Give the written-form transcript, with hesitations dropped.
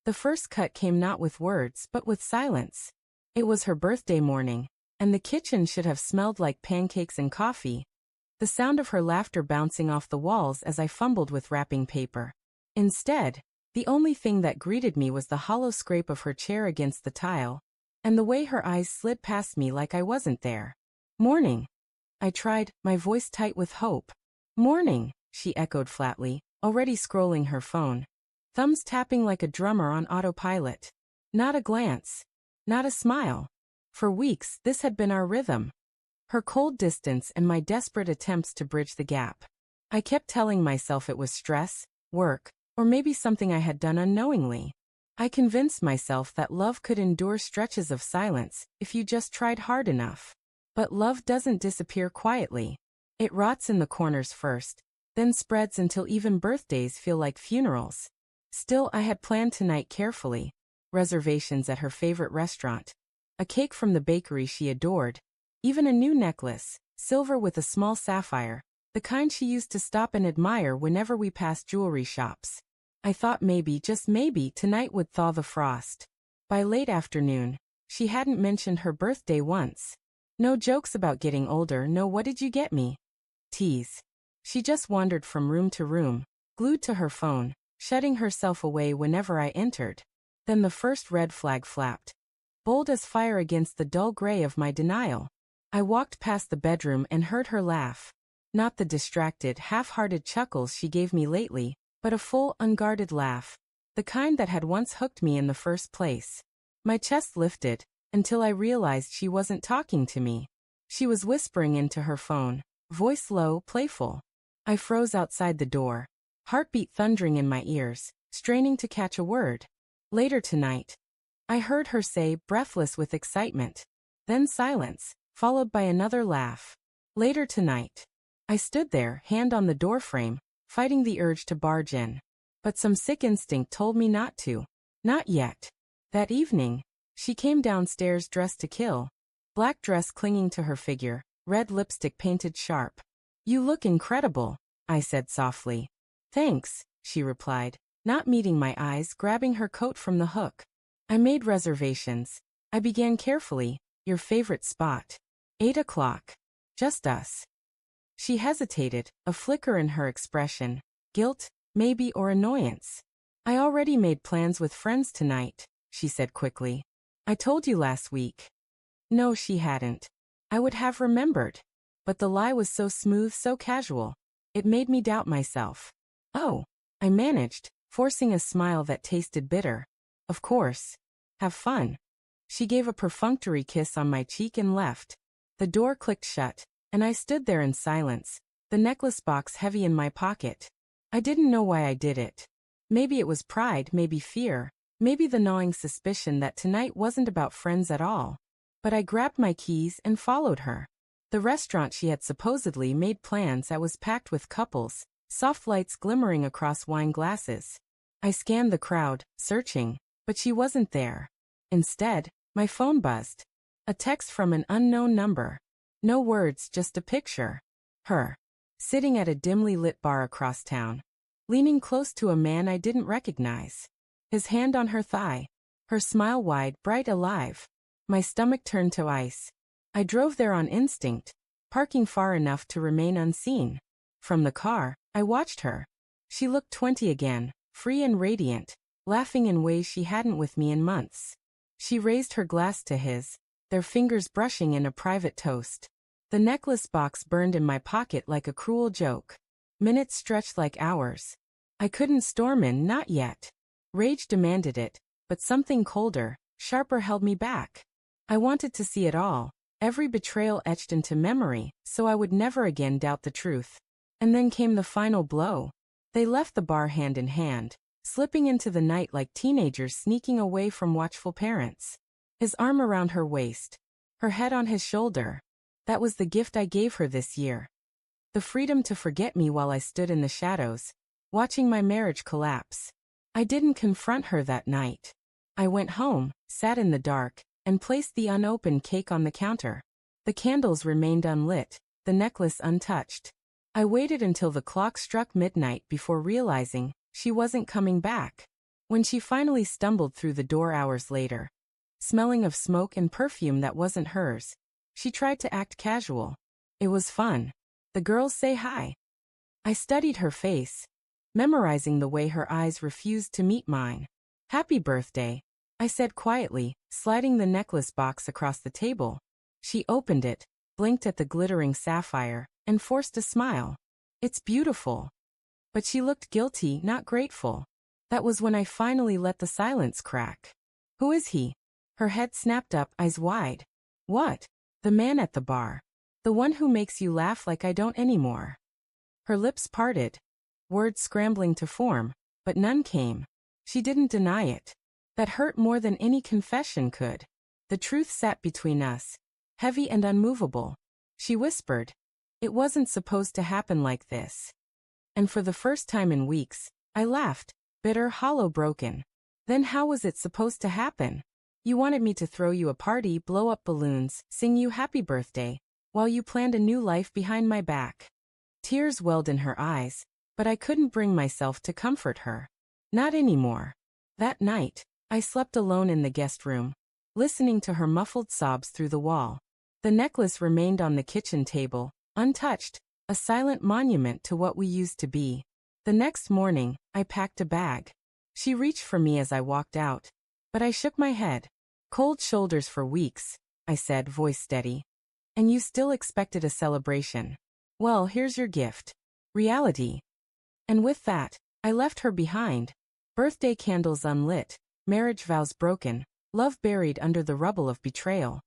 The first cut came not with words but with silence. It was her birthday morning, and the kitchen should have smelled like pancakes and coffee. The sound of her laughter bouncing off the walls as I fumbled with wrapping paper. Instead, the only thing that greeted me was the hollow scrape of her chair against the tile, and the way her eyes slid past me like I wasn't there. "Morning," I tried, my voice tight with hope. "Morning," she echoed flatly, already scrolling her phone. Thumbs tapping like a drummer on autopilot. Not a glance. Not a smile. For weeks, this had been our rhythm. Her cold distance and my desperate attempts to bridge the gap. I kept telling myself it was stress, work, or maybe something I had done unknowingly. I convinced myself that love could endure stretches of silence if you just tried hard enough. But love doesn't disappear quietly. It rots in the corners first, then spreads until even birthdays feel like funerals. Still, I had planned tonight carefully. Reservations at her favorite restaurant. A cake from the bakery she adored. Even a new necklace, silver with a small sapphire, the kind she used to stop and admire whenever we passed jewelry shops. I thought maybe, just maybe, tonight would thaw the frost. By late afternoon, she hadn't mentioned her birthday once. No jokes about getting older, no "what did you get me?" tease. She just wandered from room to room, glued to her phone, shutting herself away whenever I entered. Then the first red flag flapped, bold as fire against the dull gray of my denial. I walked past the bedroom and heard her laugh. Not the distracted, half-hearted chuckles she gave me lately, but a full, unguarded laugh, the kind that had once hooked me in the first place. My chest lifted, until I realized she wasn't talking to me. She was whispering into her phone, voice low, playful. I froze outside the door, heartbeat thundering in my ears, straining to catch a word. "Later tonight," I heard her say, breathless with excitement. Then silence, followed by another laugh. "Later tonight." I stood there, hand on the doorframe, fighting the urge to barge in. But some sick instinct told me not to. Not yet. That evening, she came downstairs dressed to kill. Black dress clinging to her figure, red lipstick painted sharp. "You look incredible," I said softly. "Thanks," she replied, not meeting my eyes, grabbing her coat from the hook. "I made reservations." I began carefully. "Your favorite spot. 8 o'clock. Just us." She hesitated, a flicker in her expression. Guilt, maybe, or annoyance. "I already made plans with friends tonight," she said quickly. "I told you last week." No, she hadn't. I would have remembered. But the lie was so smooth, so casual. It made me doubt myself. "Oh," I managed, forcing a smile that tasted bitter. "Of course. Have fun." She gave a perfunctory kiss on my cheek and left. The door clicked shut, and I stood there in silence, the necklace box heavy in my pocket. I didn't know why I did it. Maybe it was pride, maybe fear, maybe the gnawing suspicion that tonight wasn't about friends at all. But I grabbed my keys and followed her. The restaurant she had supposedly made plans at was packed with couples, soft lights glimmering across wine glasses. I scanned the crowd, searching, but she wasn't there. Instead, my phone buzzed. A text from an unknown number. No words, just a picture. Her. Sitting at a dimly lit bar across town. Leaning close to a man I didn't recognize. His hand on her thigh. Her smile wide, bright, alive. My stomach turned to ice. I drove there on instinct, parking far enough to remain unseen. From the car, I watched her. She looked 20 again, free and radiant, laughing in ways she hadn't with me in months. She raised her glass to his, their fingers brushing in a private toast. The necklace box burned in my pocket like a cruel joke. Minutes stretched like hours. I couldn't storm in, not yet. Rage demanded it, but something colder, sharper held me back. I wanted to see it all, every betrayal etched into memory, so I would never again doubt the truth. And then came the final blow. They left the bar hand in hand, slipping into the night like teenagers sneaking away from watchful parents. His arm around her waist, her head on his shoulder. That was the gift I gave her this year. The freedom to forget me while I stood in the shadows, watching my marriage collapse. I didn't confront her that night. I went home, sat in the dark, and placed the unopened cake on the counter. The candles remained unlit, the necklace untouched. I waited until the clock struck midnight before realizing she wasn't coming back. When she finally stumbled through the door hours later, smelling of smoke and perfume that wasn't hers, she tried to act casual. It was fun. The girls say hi. I studied her face, memorizing the way her eyes refused to meet mine. Happy birthday, I said quietly, sliding the necklace box across the table. She opened it, blinked at the glittering sapphire, and forced a smile. It's beautiful. But she looked guilty, not grateful. That was when I finally let the silence crack. Who is he? Her head snapped up, eyes wide. What? The man at the bar. The one who makes you laugh like I don't anymore. Her lips parted, words scrambling to form, but none came. She didn't deny it. That hurt more than any confession could. The truth sat between us, heavy and unmovable. She whispered, "It wasn't supposed to happen like this." And for the first time in weeks, I laughed, bitter, hollow, broken. Then how was it supposed to happen? You wanted me to throw you a party, blow up balloons, sing you happy birthday, while you planned a new life behind my back. Tears welled in her eyes, but I couldn't bring myself to comfort her. Not anymore. That night, I slept alone in the guest room, listening to her muffled sobs through the wall. The necklace remained on the kitchen table, untouched, a silent monument to what we used to be. The next morning, I packed a bag. She reached for me as I walked out, but I shook my head. Cold shoulders for weeks, I said, voice steady. And you still expected a celebration. Well, here's your gift. Reality. And with that, I left her behind. Birthday candles unlit, marriage vows broken, love buried under the rubble of betrayal.